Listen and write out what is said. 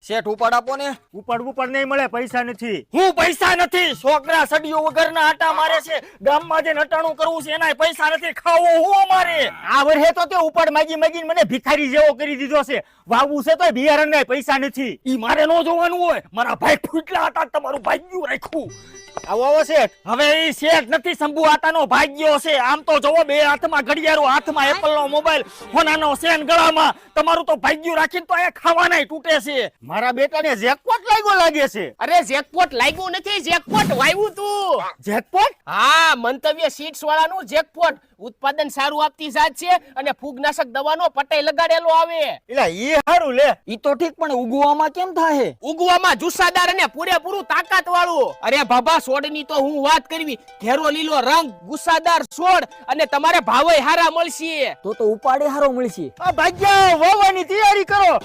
શેઠ ઉપાડ આપો ને. ઉપર નહીં મળે, પૈસા નથી. હું પૈસા નથી, છોકરા સડિયો વગરના આટા મારે છે, ગામમાં જે નટાણું કરવું છે એનાય પૈસા નથી, ખાવો હું અમારે. આ વર્ષે તો તે ઉપાડ માગીને મને ભિખારી જેવો કરી દીધો છે. વાવવું છે તો બિયારણ પૈસા નથી. ઈ મારે ન જોવાનું હોય, મારા ભાઈ ફૂટલા હતા, તમારું ભાગ્યું રાખ્યું. આવો શેઠ. હવે ઈ શેઠ નથી, શંભુ આટાનો ભાગ્યો છે. આમ તો જોવો, બે હાથમાં ઘડિયાળો, હાથમાં એપલ નો મોબાઈલ, હોનાનો સેન ગળામાં. તમારું તો ભાગ્યું રાખીને તો અહીંયા ખાવાનાય તૂટે છે. મારા બેટાને જેકપોટ લાગ્યો લાગે છે. અરે જેકપોટ લાગ્યું નથી, જેકપોટ વાવ્યું તું. જેકપોટ? હા, મંતવ્ય સીડ્સ વાળાનું જેકપોટ. ઉત્પાદન સારું આપતી જાત છે અને ફૂગનાશક દવાનો પટાઈ લગાડેલો આવે. એટલે ઈ હારું લે. ઈ તો ઠીક, પણ ઉગવામાં કેમ થાય? ઉગવામાં જુસ્સાદાર અને પૂરેપૂરું તાકાત વાળું. અરે બાબા, છોડની તો હું વાત કરવી. ઘેરો લીલો રંગ, ગુસ્સાદાર છોડ અને તમારે ભાવય હારા મળશે. તો ઉપાડે હારો મળશે. આ ભાગ્યા વાવવાની તૈયારી કરો.